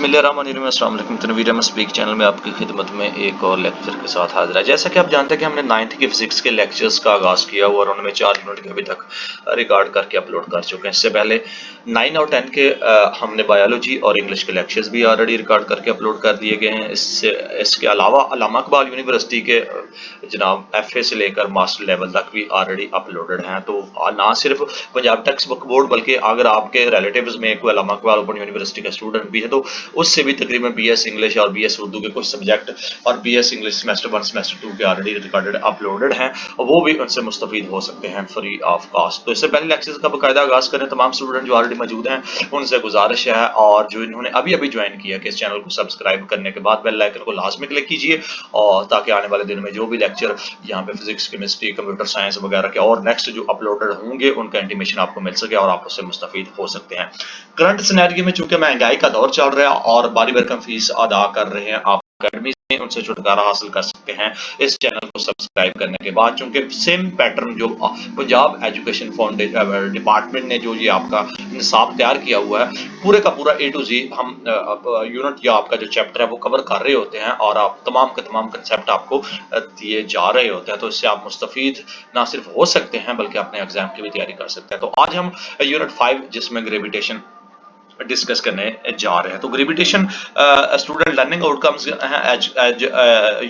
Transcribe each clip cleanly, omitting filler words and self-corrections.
बिस्मिल्लाहिर्रहमानिर्रहीम। अस्सलाम वालेकुम। तनवीर अहमद स्पीक चैनल में आपकी खिदमत में एक और लेक्चर के साथ हाजिर है। जैसा कि आप जानते हैं कि हमने 9th की फिजिक्स के लेक्चर्स का आगाज़ किया हुआ और उनमें 4 यूनिट के अभी तक रिकॉर्ड करके अपलोड कर चुके हैं। इससे पहले 9 और 10 के हमने बायोलॉजी और इंग्लिश के लेक्चर्स भी ऑलरेडी रिकॉर्ड करके अपलोड कर दिए गए हैं। इसके अलावा अल्लामा इकबाल यूनिवर्सिटी के जनाब FA से लेकर मास्टर लेवल तक भी ऑलरेडी अपलोडेड हैं। तो ना सिर्फ पंजाब टेक्स्ट बुक बोर्ड बल्कि अगर आपके रिलेटिव्स में कोई अल्लामा इकबाल ओपन यूनिवर्सिटी का स्टूडेंट भी है तो उससे भी तकरीबन BS इंग्लिश और BS उर्दू के कुछ सब्जेक्ट और BS इंग्लिश सेमेस्टर 1 सेमेस्टर 2 के ऑलरेडी रिकॉर्डेड अपलोडेड हैं, वो भी उनसे मुस्तफीद हो सकते हैं फ्री ऑफ कॉस्ट। तो इससे पहले लेक्चर्स का बाकायदा आगाज़ करें, तमाम स्टूडेंट जो ऑलरेडी मौजूद हैं उनसे गुजारिश है और जो इन्होंने अभी अभी ज्वाइन किया कि इस चैनल को सब्सक्राइब करने के बाद बेल आइकन को लाजमी क्लिक कीजिए और ताकि आने वाले दिन में जो भी लेक्चर यहाँ पे फिजिक्स, केमिस्ट्री, कंप्यूटर साइंस वगैरह के और नेक्स्ट जो अपलोडेड होंगे उनका इंटीमेशन आपको मिल सके और आप उससे मुस्तफीद हो सकते हैं। करंट सिनेरियो में चूंकि महंगाई का दौर चल रहा है और बारी भरकम फीस अदा कर रहे हैं आप अकेडमी से, उनसे छुटकारा हासिल कर सकते हैं इस चैनल को सब्सक्राइब करने के बाद। चूंकि सेम पैटर्न जो पंजाब एजुकेशन फाउंडेशन डिपार्टमेंट ने जो ये आपका निसाब तैयार किया हुआ है, पूरे का पूरा A to Z हम यूनिट या आपका जो चैप्टर है वो कवर कर रहे होते हैं और आप तमाम के तमाम कंसेप्ट आपको दिए जा रहे होते हैं। तो इससे आप मुस्तफीद ना सिर्फ हो सकते हैं बल्कि अपने एग्जाम की भी तैयारी कर सकते हैं। तो आज हम यूनिट 5 जिसमें ग्रेविटेशन डिस्कस करने जा रहे हैं। तो ग्रेविटेशन स्टूडेंट लर्निंग आउटकम्स हैं एज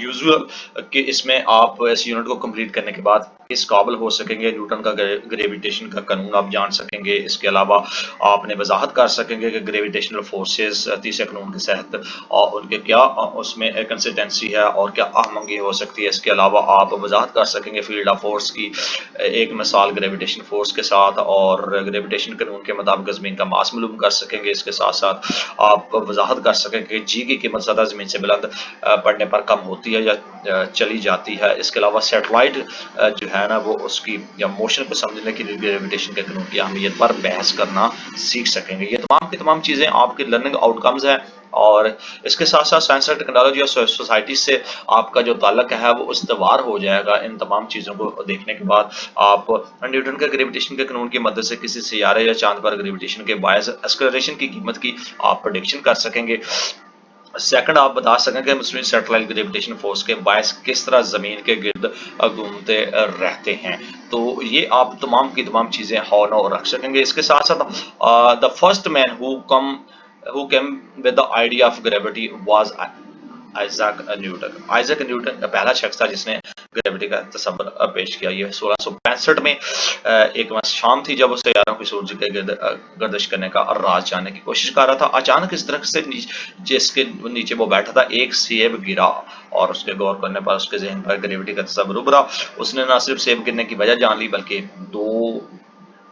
यूजुअल कि इसमें आप इस यूनिट को कंप्लीट करने के बाद इस काबिल हो सकेंगे, न्यूटन का ग्रेविटेशन का कानून आप जान सकेंगे। इसके अलावा आपने वजाहत कर सकेंगे कि ग्रेविटेशनल फोर्सेस तीसरे कानून के तहत और उनके क्या उसमें कंसिस्टेंसी है और क्या अहमंगी हो सकती है। इसके अलावा आप वजाहत कर सकेंगे फील्ड ऑफ फोर्स की एक मिसाल ग्रेविटेशन फोर्स के साथ और ग्रेविटेशन कानून के मुताबिक ज़मीन का मास मालूम कर सकेंगे। इसके साथ साथ आप वजाहत कर सकेंगे कि जी की कीमत ज़्यादा ज़मीन से बुलंद पड़ने पर कम होती है या चली जाती है। इसके अलावा सैटेलाइट जो है ना वो उसकी या मोशन को समझने के लिए ग्रेविटेशन के कानून की अहमियत पर बहस करना सीख सकेंगे। ये तमाम की तमाम चीज़ें आपके लर्निंग आउटकम्स हैं और इसके साथ साथ साइंस एंड टेक्नोलॉजी और सोसाइटी से आपका जो ताल्लुक है वो इस्तवार हो जाएगा। इन तमाम चीज़ों को देखने के बाद आप न्यूटन के ग्रेविटेशन के कानून की मदद से किसी सियारे या चांद पर ग्रेविटेशन के बायस एक्सेलरेशन की कीमत की आप प्रेडिक्शन कर सकेंगे। सेकंड, आप बता सकेंगे मसनूई सैटेलाइट ग्रेविटेशन फोर्स के बायस किस तरह ज़मीन के गिर्द घूमते रहते हैं। तो ये आप तमाम की तमाम चीज़ें हौ नो रख सकेंगे। इसके साथ साथ the first man who came with the idea of gravity was Isaac Newton. Isaac Newton पहला शख्स था जिसने ग्रेविटी का तस्वर पेश किया। ये 1665 में एक शाम थी जब उसे सैयारों की सूरज के गर्दिश करने का राज जानने की कोशिश कर रहा था। अचानक इस दरख्त से जिसके नीचे वो बैठा था एक सेब गिरा और उसके गौर करने पर उसके जहन पर ग्रेविटी का तस्वर उभरा। उसने न सिर्फ सेब गिरने की वजह जान ली बल्कि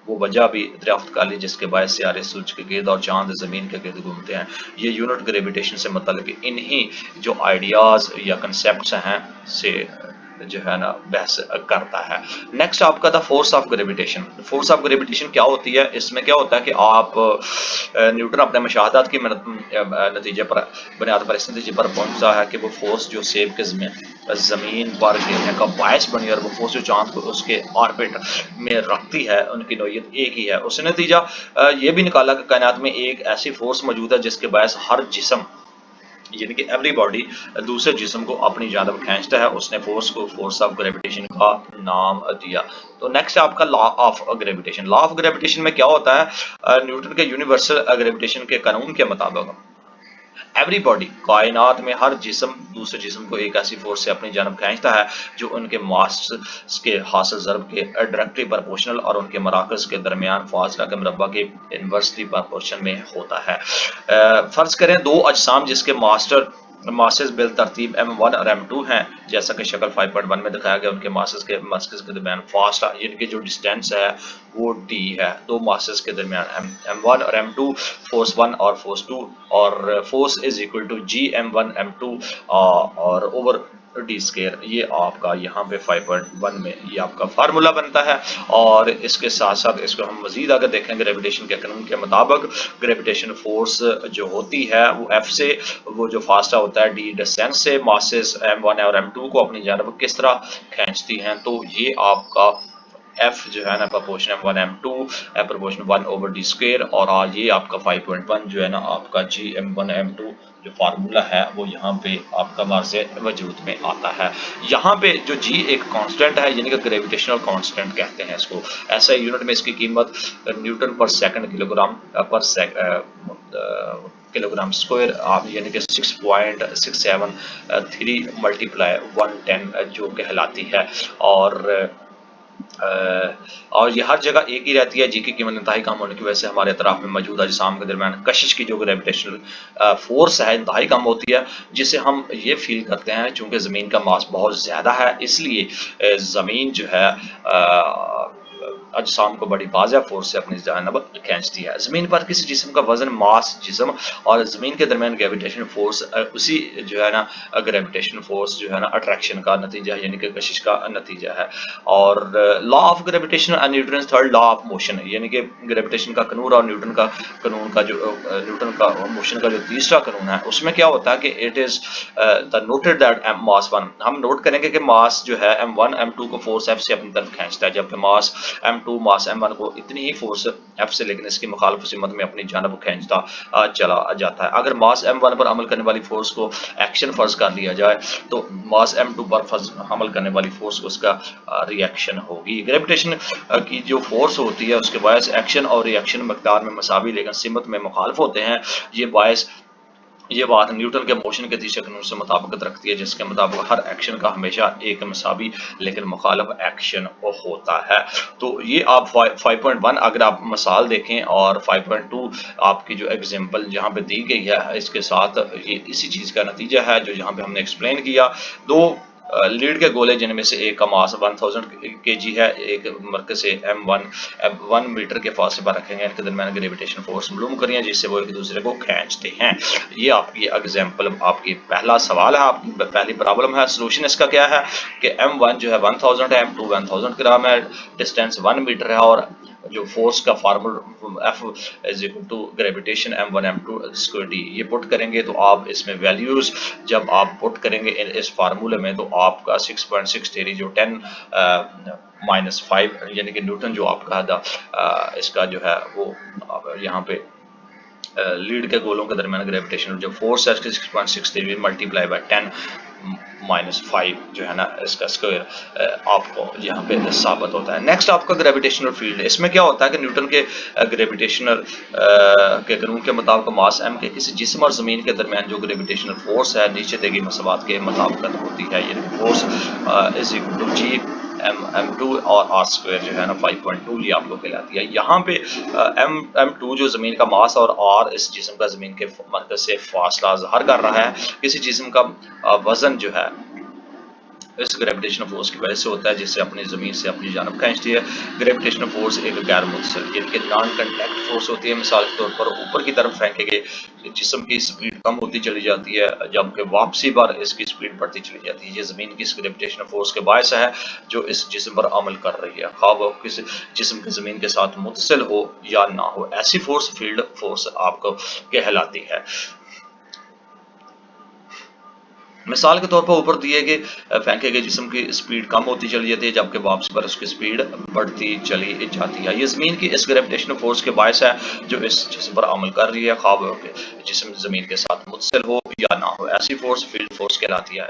वो वजह भी दरियाफ्त कर ली जिसके बायस सियारे सूरज के गिर्द और चांद ज़मीन के गिर्द घूमते हैं। ये यूनिट ग्रेविटेशन से मुतल्लिक इन्हीं जो आइडियाज़ या कंसेप्ट्स हैं से जो है ना बहस करता है। नेक्स्ट आपका था force of gravitation. Force of gravitation क्या होती है? इसमें क्या होता है कि आप न्यूटन अपने मुशाहदात की नतीजे पर बुनियाद पर इस नतीजे पर पहुंचा है कि वो फोर्स जो सेब के ज़मीन पर गिरने का बायस बनी और वो फोर्स जो चांद को उसके ऑर्बिट में रखती है उनकी नोयत एक ही है। उसने नतीजा ये भी निकाला कि कायनात में एक ऐसी फोर्स मौजूद है जिसके बायस हर जिस्म यानी कि एवरी बॉडी दूसरे जिस्म को अपनी जानब खींचता है। उसने फोर्स को फोर्स ऑफ ग्रेविटेशन का नाम दिया। तो नेक्स्ट आपका law of gravitation. Law of gravitation में क्या होता है? न्यूटन के यूनिवर्सल ग्रेविटेशन के कानून के मुताबिक एवरी बॉडी कायनात में हर जिस्म दूसरे जिस्म को एक ऐसी फोर्स से अपनी जानब खींचता है जो उनके मास के हासिल ज़रब के डायरेक्टली प्रोपोर्शनल और उनके मराकज़ के दरमियान फासला के मुरब्बा के इन्वर्सली प्रोपोर्शन में होता है। फ़र्ज़ करें दो अजसाम जिसके मासेस बिल तरतीब M1 और M2 हैं, जैसा कि शक्ल 5.1 में दिखाया गया। उनके मासेस के दरमियान फासला इनकी जो डिस्टेंस है वो d है। दो मासेस के दरमियान M1 और M2 फोर्स 1 और फोर्स 2 और force is equal to G M1 M2 और ओवर डी स्केयर। ये आपका यहाँ पे 5.1 में ये आपका फार्मूला बनता है। और इसके साथ साथ इसको हम मजीद अगर देखें ग्रेविटेशन के कानून के मुताबिक ग्रेविटेशन फोर्स जो होती है वो F से वो जो फासला होता है D डिस्टेंस से मासेस M1 और M2 को अपनी जानब किस तरह खींचती हैं। तो ये आपका एफ जो है ना proportion M1 M2 proportion 1/d², और ये आपका 5.1 जो है ना आपका Gm1 M2 जो फार्मूला है वो यहाँ पे आपका बार से वजूद में आता है। यहाँ पे जो G एक कांस्टेंट है, यानी कि ग्रेविटेशनल कांस्टेंट कहते हैं इसको। ऐसा यूनिट में इसकी कीमत न्यूटन पर सेकंड किलोग्राम किलोग्राम स्क्वायर आप यानी कि 6.673 मल्टीप्लाई 110 जो कहलाती है। और ये हर जगह एक ही रहती है। जी की कीमत इंतहाई कम होने की वजह से हमारे अतराफ में मौजूद अजसाम के दरमियान कशिश की जो ग्रेविटेशनल फोर्स है इंतहाई कम होती है, जिसे हम ये फील करते हैं चूंकि ज़मीन का मास बहुत ज़्यादा है, इसलिए ज़मीन जो है अजसाम को बड़ी वाज़ेह फोर्स से अपनी जानब खींचती है। ज़मीन पर किसी जिस्म का वजन, मास जिस्म और ज़मीन के दरमियान ग्रेविटेशन फोर्स उसी जो है ना ग्रेविटेशन फोर्स जो है ना अट्रैक्शन का नतीजा यानी कि कशिश का नतीजा है। और law of gravitation and Newton third law of motion, यानी कि ग्रेविटेशन का कानून और न्यूटन का कानून का जो न्यूटन का मोशन का जो तीसरा कानून है, उसमें क्या होता है कि it is the noted that mass 1, हम नोट करेंगे कि मास जो है M1 M2 को फोर्स F से अपनी तरफ खींचता है, जबकि मास M2 मास M1 को इतनी ही फोर्स F से लेकिन इसकी मुखालिफ सिमत में अपनी जानब खींचता चला जाता है। अगर मास M1 पर अमल करने वाली फोर्स को एक्शन फर्ज कर लिया जाए तो मास M2 पर अमल करने वाली फोर्स को उसका रिएक्शन होगी। ग्रेविटेशन की जो फोर्स होती है उसके बायस एक्शन और रिएक्शन मकदार में मसावी लेकिन सिमत में मुखालिफ होते हैं। ये बात न्यूटन के मोशन के तीसरे कानून से मुताबिकत रखती है, जिसके मुताबिक हर एक्शन का हमेशा एक मसावी लेकिन मुखालिफ एक्शन होता है। तो ये आप 5.1 अगर आप मिसाल देखें और 5.2 आपकी जो एग्जांपल जहाँ पे दी गई है इसके साथ ये इसी चीज़ का नतीजा है जो यहाँ पे हमने एक्सप्लेन किया। दो लीड के गोले जिनमें से एक का मास 1000 kg है, एक मरकज से M1 मीटर के फासले पर रखेंगे, इनके दरमियान ग्रेविटेशन फोर्स मालूम करिए जिससे वो एक दूसरे को खींचते हैं। ये आपकी एग्जांपल आपकी पहला सवाल है, आपकी पहली प्रॉब्लम है। सोल्यूशन इसका क्या है कि M1 जो है 1000 है, M2 1000 ग्राम है, डिस्टेंस 1 मीटर है, और जो फोर्स का formula F is equal to gravitation M1 M2 square D, ये पुट करेंगे तो आप इसमें वैल्यूज जब आप पुट करेंगे इस फार्मूले में तो आपका 6.6 जो 10 - 5 यानी कि न्यूटन जो आपका इसका जो है वो यहाँ पे लीड के गोलों के दरमियान ग्रेविटेशनल जो फोर्स है 6.63 मल्टीप्लाई बाय 10 - 5 जो है ना इसका स्क्वायर आपको यहाँ पे साबित होता है। नेक्स्ट आपका ग्रेविटेशनल फील्ड, इसमें क्या होता है कि न्यूटन के ग्रेविटेशनल के कानून के मुताबिक मास M के किसी जिस्म और ज़मीन के दरमियान जो ग्रेविटेशनल फोर्स है नीचे दी गई मसवात के मुताबिक होती है, ये force is equal to G M2 और R² जो है ना 5.2 ये आपको कहलाती है। यहाँ पे M2 जो ज़मीन का मास और R इस जिस्म का ज़मीन के मरकज से फासला ज़ाहिर कर रहा है। किसी जिस्म का वजन जो है इस ग्रेविटेशनल फोर्स की वजह से होता है जिससे अपनी ज़मीन से अपनी जानब खींचती है। ग्रेविटेशनल फोर्स एक गैर मुतसिल यानी कि नॉन कंटैक्ट फोर्स होती है। मिसाल के तौर पर ऊपर की तरफ फेंके गए जिस्म की स्पीड कम होती चली जाती है जबकि वापसी पर इसकी स्पीड बढ़ती चली जाती है। ये ज़मीन की इस ग्रेविटेशनल फोर्स के बायस है जो इस जिस्म पर अमल कर रही है, खा वो किसी जिस्म की ज़मीन के साथ मुतसिल हो या ना हो। ऐसी फोर्स फील्ड फोर्स आपको कहलाती है। मिसाल के तौर पर ऊपर दिए गए फेंके गए जिस्म की स्पीड कम होती चली जाती है जबकि वापसी पर उसकी स्पीड बढ़ती चली जाती है। ये ज़मीन की इस ग्रेविटेशनल फोर्स के बायस है जो इस जिस्म पर अमल कर रही है, ख्वाब जिस्म ज़मीन के साथ मुत्तसिल हो या ना हो। ऐसी फोर्स फील्ड फोर्स कहलाती है।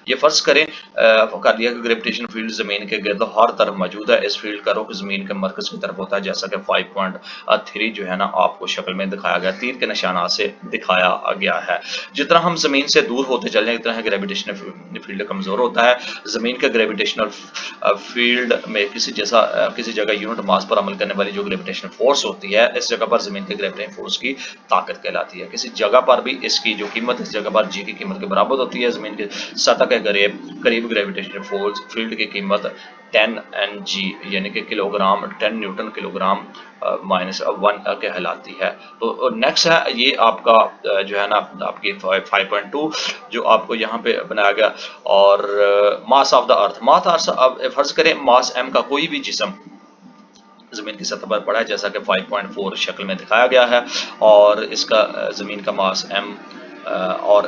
ये फर्ज करें कर लिया कि ग्रेविटेशन फील्ड ज़मीन के गिर्द हर तरफ मौजूद है। इस फील्ड का रुख ज़मीन के मरकज़ की तरफ होता है, जैसा कि 5.3 जो है ना आपको शक्ल में दिखाया गया, तीर के निशाना से दिखाया गया है। जितना हम ज़मीन से दूर होते चल जाएंगे इतना ग्रेविटेशनल फील्ड कमज़ोर होता है। ज़मीन के ग्रेविटेशनल फील्ड में किसी जगह यूनिट मास पर अमल करने वाली जो ग्रेविटेशनल फोर्स होती है इस जगह पर ज़मीन के ग्रेविटेशनल फोर्स की ताकत कहलाती है। किसी जगह पर भी इसकी जो कीमत इस जगह पर G की कीमत के बराबर होती है। ज़मीन के सतह के करीब ग्रेविटेशनल फोर्स फील्ड की कीमत 10 Ng यानी कि किलोग्राम 10 न्यूटन किलोग्राम -1 कहलाती है। तो नेक्स्ट है ये आपका जो है ना आपकी 5.2 जो आपको यहाँ पे बनाया गया। और मास ऑफ द अर्थ, मास अब फर्ज करें मास M का कोई भी जिस्म ज़मीन की सतह पर पड़ा है जैसा कि 5.4 शक्ल में दिखाया गया है और इसका ज़मीन का मास M اور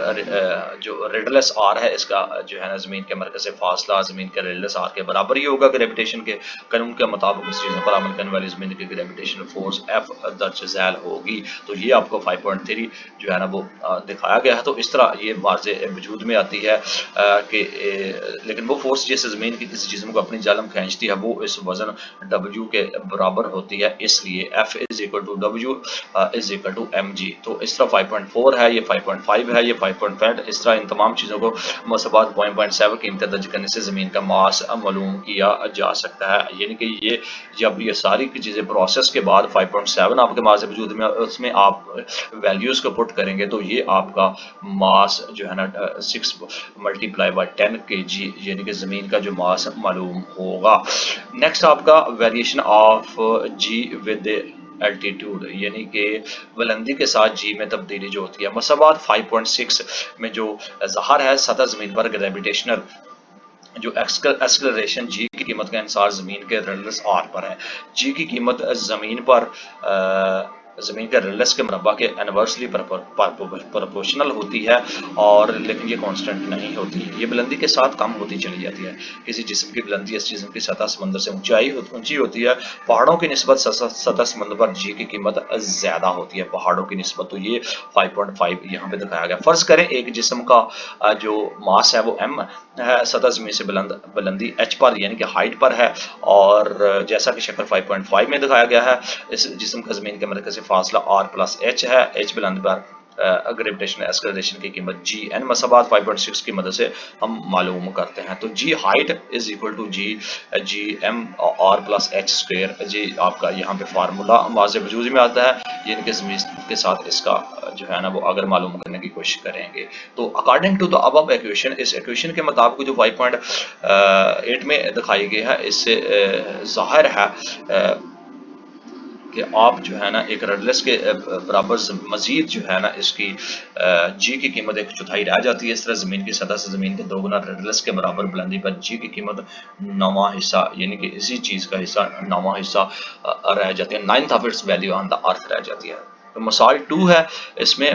جو ریڈلس آر ہے اس کا جو ہے نا زمین کے مرکز سے فاصلہ زمین کے ریڈلس آر کے برابر ہی ہوگا گریویٹیشن کے قانون کے مطابق اس چیزوں پر عمل کرنے والی زمین کی گریویٹیشن فورس ایف درج ذیل ہوگی. تو یہ آپ کو 5.3 جو ہے نا وہ دکھایا گیا ہے. تو اس طرح یہ واضح وجود میں آتی ہے کہ لیکن وہ فورس جیسے زمین کی کسی جسم کو اپنی جانب کھینچتی ہے وہ اس وزن W کے برابر ہوتی ہے, اس لیے F is equal to W is equal to mg. تو اس طرح 5.4 ہے, یہ 5.5 ہے, یہ 5.5. اس طرح ان تمام چیزوں کو مساوات 0.7 کی امتیاز درج کرنے سے زمین کا ماس معلوم کیا جا سکتا ہے. یعنی کہ یہ جب یہ ساری چیزیں پروسیس کے بعد 5.7 آپ کے ماس وجود میں اس میں آپ ویلیوز کو پٹ کریں گے تو یہ آپ کا ماس جو ہے نا 6 ملٹیپلائی بائی 10 kg یعنی کہ زمین کا جو ماس معلوم ہوگا. نیکسٹ آپ کا variation of g with altitude یعنی کہ بلندی کے ساتھ جی میں تبدیلی جو ہوتی ہے. مساوات 5.6 میں جو ظاہر ہے سطح زمین پر گریویٹیشنل جو ایکسلریشن جی کی قیمت کا انحصار زمین کے ریڈلس آر پر ہے. جی کی قیمت زمین کے ریڈلس کے مربع کے انورسلی پرپورشنل ہوتی ہے اور لیکن یہ کانسٹنٹ نہیں ہوتی, یہ بلندی کے ساتھ کم ہوتی چلی جاتی ہے. کسی جسم کی بلندی اس جسم کی سطح سمندر سے اونچی ہوتی ہے. پہاڑوں کی نسبت سطح سمندر پر جی کی قیمت زیادہ ہوتی ہے پہاڑوں کی نسبت. تو یہ 5.5 یہاں پہ دکھایا گیا. فرض کریں ایک جسم کا جو ماس ہے وہ m ہے, سطح زمین سے بلندی h پر یعنی کہ ہائٹ پر ہے, اور جیسا کہ شکل 5.5 میں دکھایا گیا ہے اس جسم کا زمین کے مرکز سے فاصلہ r پلس h ہے. h بلند پر گریویٹیشنل ایکسلریشن کی قیمت جی این مساوات 5.6 کی مدد سے ہم معلوم کرتے ہیں. تو جی height is equal to G M R plus H square. جی آپ کا یہاں پہ فارمولا واضح وجود میں آتا ہے یعنی کہ زمین کے ساتھ اس کا جو ہے نا وہ اگر معلوم کرنے کی کوشش کریں گے تو according to the above equation اس ایکویشن کے مطابق جو 5.8 میں دکھائی گئی ہے اس سے ظاہر ہے کہ آپ جو ہے نا ایک ریڈلس کے برابر مزید جو ہے نا اس کی جی کی قیمت 1/4 رہ جاتی ہے. اس طرح زمین کی سطح سے زمین کے 2 گنا ریڈلس کے برابر بلندی پر جی کی قیمت 9واں حصہ یعنی کہ اسی چیز کا حصہ 9واں حصہ رہ جاتی ہے. 9th of its value on the earth رہ جاتی ہے. تو مثال 2 ہے, اس میں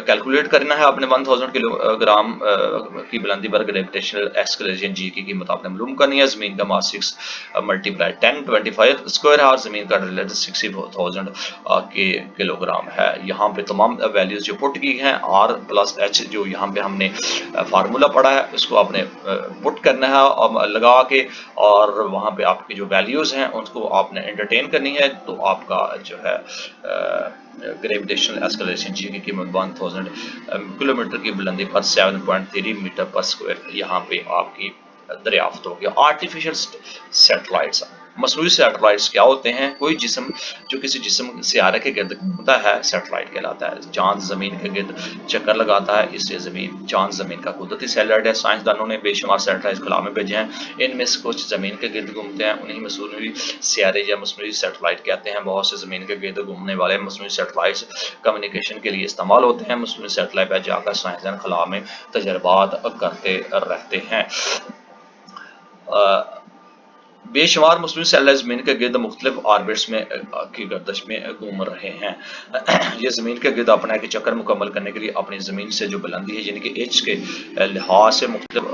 کیلکولیٹ کرنا ہے آپ نے 1000 کلو گرام کی بلندی پر گریویٹیشنل ایکسلریشن جی کی قیمت آپ نے معلوم کرنی ہے. زمین کا ماس 6 ملٹیپلائی 10 25 اسکوائر ہے اور زمین کا ریلیٹڈ 60,000 کلو گرام ہے. یہاں پہ تمام ویلیوز جو پٹ کی ہیں آر پلس ایچ جو یہاں پہ ہم نے فارمولا پڑھا ہے اس کو آپ نے پٹ کرنا ہے اور لگا کے, اور وہاں پہ آپ کی جو ویلیوز ہیں ان کو آپ نے انٹرٹین کرنی ہے. تو آپ کا جو ہے گریویٹیشنل ایکسلریشن جی کی قیمت 1000 کلومیٹر کی بلندی پر 7.3 میٹر پر اسکوائر یہاں پہ آپ کی دریافت ہو گیا. آرٹیفیشل سیٹلائٹس مصنوعی سیٹلائٹس کیا ہوتے ہیں؟ کوئی جسم جو کسی جسم سیارے کے گرد گھومتا ہے سیٹلائٹ کہلاتا ہے. چاند زمین کے گرد چکر لگاتا ہے, اس سے چاند زمین کا قدرتی سیٹلائٹ ہے. سائنسدانوں نے بے شمار سیٹلائٹ خلا میں بھیجے ہیں, ان میں سے کچھ زمین کے گرد گھومتے ہیں انہیں مصنوعی سیارے یا مصنوعی سیٹلائٹ کہتے ہیں. بہت سے زمین کے گرد گھومنے والے مصنوعی سیٹلائٹس کمیونیکیشن کے لیے استعمال ہوتے ہیں. مصنوعی سیٹلائٹ پہ جا کر سائنسدان خلا میں تجربات کرتے رہتے ہیں. بے شمار مصنوعی سیٹلائٹ زمین کے گرد مختلف آربٹس میں کی گردش میں گھوم رہے ہیں. یہ زمین کے گرد اپنا ایک چکر مکمل کرنے کے لیے اپنی زمین سے جو بلندی ہے یعنی کہ ایچ کے لحاظ سے مختلف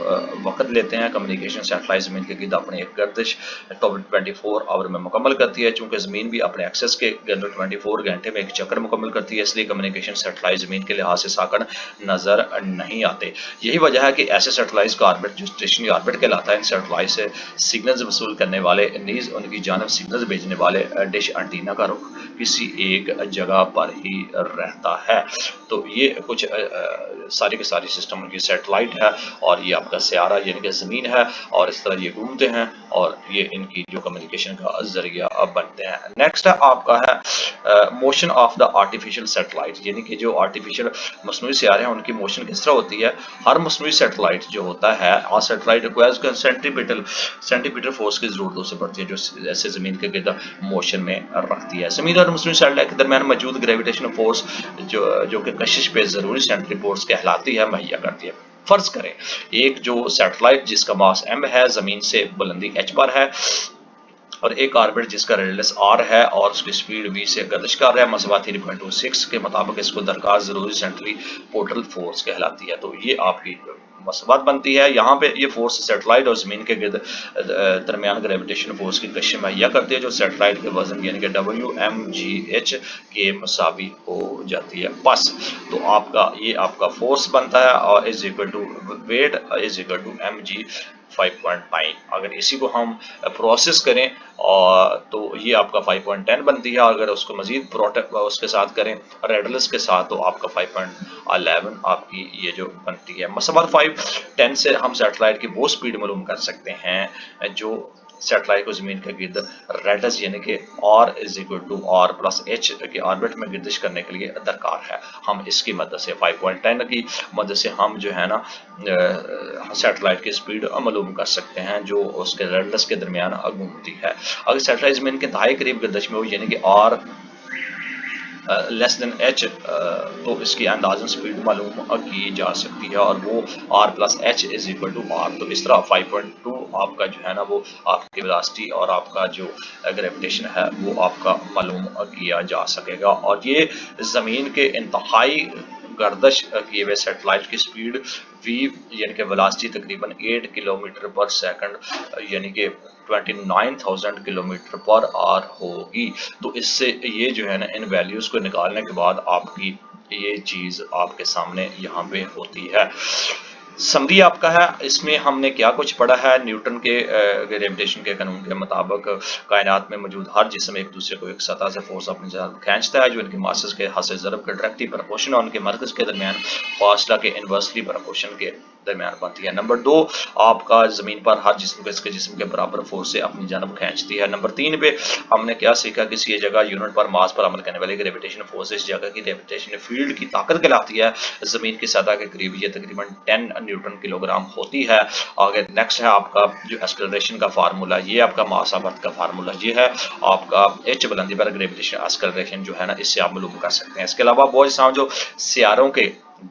وقت لیتے ہیں. کمیونیکیشن سیٹلائٹ زمین کے گرد اپنے ایک گردش 24 آور میں مکمل کرتی ہے. چونکہ زمین بھی اپنے ایکسس کے گرد 24 گھنٹے میں ایک چکر مکمل کرتی ہے, اس لیے کمیونیکیشن سیٹلائٹ زمین کے لحاظ سے ساکن نظر نہیں آتے. یہی وجہ ہے کہ ایسے سیٹلائٹ کا آربٹ جو اسٹیشنری آربٹ کہلاتا ہے, ان سیٹلائٹ سے سگنلز وصول کرنے والے نیز ان کی جانب سگنلز بھیجنے والے ڈش انٹینا کا رخ کسی ایک جگہ پر ہی رہتا ہے. تو یہ کچھ ساری کے ساری سسٹم ان کی سیٹلائٹ ہے اور یہ آپ کا سیارہ یعنی کہ زمین ہے, اور اس طرح یہ گھومتے ہیں اور یہ ان کی جو کمیونیکیشن کا ذریعہ بنتے ہیں. نیکسٹ آپ کا ہے motion of the artificial satellite یعنی کہ جو آرٹیفیشل مصنوعی سیارے ہیں ان کی موشن کس طرح ہوتی ہے. ہر مصنوعی سیٹلائٹ جو ہوتا ہے سیٹلائٹ ریکوائرز سینٹریپیٹل فورس کی ضرورت اسے پڑتی ہے جو ایسے زمین کے گرد موشن میں رکھتی ہے. زمین اور مصنوعی سیٹلائٹ کے درمیان موجود گریویٹیشنل فورس جو کہ کشش پہ ضروری سینٹری فورس کہلاتی ہے مہیا کرتی ہے. فرض کریں ایک جو سیٹلائٹ جس کا ماس m ہے زمین سے بلندی h پر ہے, और एक ऑर्बिट जिसका रेडियस r है और उसकी स्पीड v से गर्दिश कर रहा है मसवा 3.26 के मुताबिक इसको दरकार जरूरी सेंट्री पोर्टल फोर्स कहलाती है। तो ये आपकी मसवात बनती है। यहाँ पे ये फोर्स सैटेलाइट और जमीन के गिर्द दरमियान ग्रेविटेशन फोर्स की कशिश मुहैया करती है जो सैटेलाइट के वजन यानी कि WmGH के मुसावी हो जाती है बस। तो आपका ये आपका फोर्स बनता है और is equal to weight is equal to mg 5.9। अगर इसी को हम प्रोसेस करें और तो ये आपका 5.10 बनती है। अगर उसको मजीद उसके साथ करें रेडियस के साथ तो आपका 5.11 आपकी ये जो बनती है। मसला 5.10 से हम सैटेलाइट की वो स्पीड मालूम कर सकते हैं जो सैटेलाइट को जमीन के गिर्द रेडियस यानी कि r is equal to r plus h के ऑर्बिट में गर्दिश करने के लिए दरकार है। हम इसकी मदद से 5.10 की मदद से हम जो है ना सैटेलाइट की स्पीड मालूम कर सकते हैं जो उसके रेडियस के दरमियान घूमती है। अगर सैटेलाइट जमीन के इंतहाई करीब गर्दिश में हो यानी कि r लेस देन h तो इसकी अंदाजन स्पीड मालूम की जा सकती है और वो r plus H is equal to r। तो इस तरह 5.2 आपका जो है ना वो आपकी वेलोसिटी और आपका जो ग्रेविटेशन है वो आपका मालूम किया जा सकेगा। और ये ज़मीन के इंतहाई गर्दश किए हुए सैटेलाइट की स्पीड v यानी कि वेलोसिटी तकरीबन 8 किलोमीटर पर सेकंड यानी कि 29,000 किलोमीटर पर आवर होगी। तो इससे ये जो है ना इन वैल्यूज़ को निकालने के बाद आपकी ये चीज़ आपके सामने यहाँ पे होती है। समरी आपका है इसमें हमने क्या कुछ पढ़ा है। न्यूटन के ग्रेविटेशन के कानून के मुताबिक कायनात में मौजूद हर जिस्म एक दूसरे को एक सतह से फोर्स अपनी जानब खींचता है जो इनके मासेस के हद से ज़रब के डायरेक्टली प्रोपोर्शनल और उनके मरकज़ के दरमियान फासला के इन्वर्सली प्रोपोर्शनल के दरमियान बनती है। नंबर 2 आपका ज़मीन पर हर जिस्म को इसके जिस्म के बराबर फोर्स से अपनी जानब खींचती है। नंबर 3 पे हमने क्या सीखा किसी ये जगह यूनिट पर मास पर अमल करने वाली ग्रेविटेशन फोर्स इस जगह की ग्रेविटेशन फील्ड की ताकत कहलाती है। ज़मीन की सतह के करीब ये तकरीबन 10 न्यूटन किलोग्राम होती है। आगे नेक्स्ट है आपका जो एक्सेलरेशन का फार्मूला ये आपका मास ऑफ अर्थ का फार्मूला ये है आपका h बुलंदी पर ग्रेविटेशन एक्सेलरेशन जो है ना इससे आप मालूम कर सकते हैं। इसके अलावा बहुत सारे जो सियारों के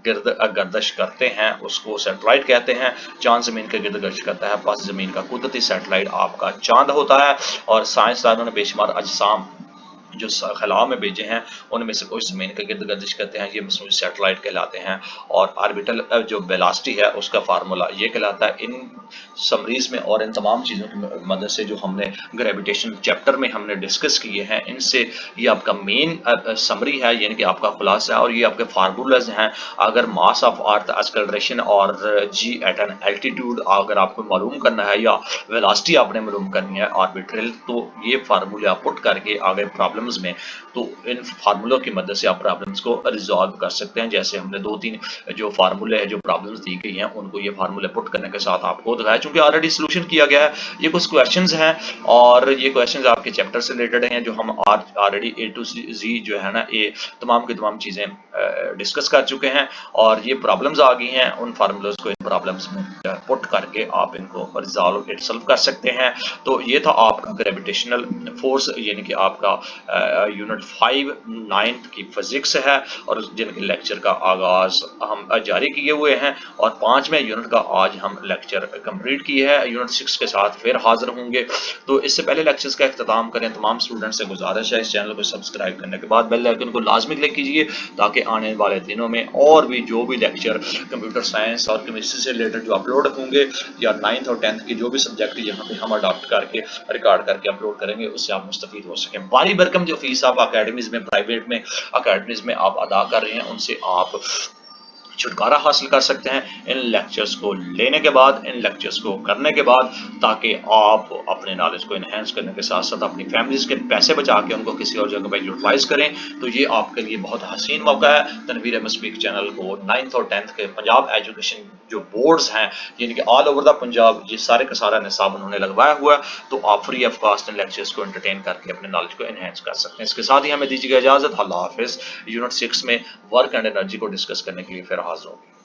गर्दश करते हैं उसको सैटेलाइट कहते हैं। चांद जमीन के गिर्द गर्दिश करता है बस जमीन का कुदरती सैटेलाइट आपका चांद होता है। और साइंसदानों ने बेशुमार अजसाम जो खला में भेजे हैं उनमें से कुछ जमीन के गिर्द गर्दिश करते हैं ये मसनूई सैटेलाइट कहलाते हैं। और ऑर्बिटल जो वेलोसिटी है उसका फार्मूला ये कहलाता है। इन समरीज में और इन तमाम चीज़ों की मदद से जो हमने ग्रेविटेशन चैप्टर में हमने डिस्कस किए हैं इनसे ये आपका मेन समरी है यानी कि आपका खुलासा है और ये आपके फार्मूलाज हैं। अगर मास ऑफ अर्थ एक्सेलरेशन और g एट एन एल्टीट्यूड अगर आपको मालूम करना है या वेलोसिटी आपने मालूम करनी है ऑर्बिटल तो ये फार्मूले आप पुट करके आगे प्रॉब्लम्स में तो इन फार्मूलों की मदद से आप प्रॉब्लम्स को रिजॉल्व कर सकते हैं। जैसे हमने 2-3 जो फार्मूले हैं जो प्रॉब्लम्स दी गई हैं उनको ये फार्मूले पुट करने के साथ आपको दिखाया चूंकि ऑलरेडी सोल्यूशन किया गया है। ये कुछ क्वेश्चंस हैं और ये क्वेश्चंस आपके चैप्टर से रिलेटेड हैं जो हम ऑलरेडी A to Z जो है ना ये तमाम की तमाम चीज़ें डिस्कस कर चुके हैं और ये प्रॉब्लम्स आ गई हैं। उन फार्मूलोज को इन प्रॉब्लम्स में पुट करके आप इनको रिजॉल्व इटसेल्फ कर सकते हैं। तो ये था आपका ग्रेविटेशनल फोर्स यानी कि आपका यूनिट 5 9th की फिजिक्स है और जिनके लेक्चर का आगाज हम जारी किए हुए हैं और 5वें यूनिट का आज हम लेक्चर कंप्लीट किए हैं। यूनिट 6 के साथ फिर हाजिर होंगे। तो इससे पहले लेक्चर्स का अख्ताम करें तमाम स्टूडेंट से गुजारिश है इस चैनल को सब्सक्राइब करने के बाद बेल आइकन को लाजमी क्लिक कीजिए ताकि आने वाले दिनों में और भी जो भी लेक्चर कंप्यूटर साइंस और केमिस्ट्री से रिलेटेड जो अपलोड होंगे या 9th और 10th के जो भी सब्जेक्ट यहाँ पे हम अडॉप्ट करके रिकॉर्ड करके अपलोड करेंगे उससे आप मुस्तफीद हो सकें। बारी भरकम जो फीस आप अकेडमीज में प्राइवेट में अकेडमीज में आप अदा कर रहे हैं उनसे आप छुटकारा हासिल कर सकते हैं इन लेक्चर्स को लेने के बाद इन लेक्चर्स को करने के बाद ताकि आप अपने नॉलेज को इन्हेंस करने के साथ साथ अपनी फैमिलीज के पैसे बचा के उनको किसी और जगह पर यूटिलाइज करें। तो ये आपके लिए बहुत हसीन मौका है। तनवीर अहमद स्पीक चैनल को 9th और 10th के पंजाब एजुकेशन जो बोर्ड्स हैं यानी कि ऑल ओवर द पंजाब ये सारे का सारा निसाब उन्होंने लगवाया हुआ है। तो आप free of cost in lectures को एंटरटेन करके अपने नॉलेज को इन्हेंस कर सकते हैं। इसके साथ ही हमें दीजिएगा इजाजत। अल्लाह हाफिज़। यूनिट 6 में वर्क एंड एनर्जी को डिस्कस करने के लिए फिर हाजिर होंगे।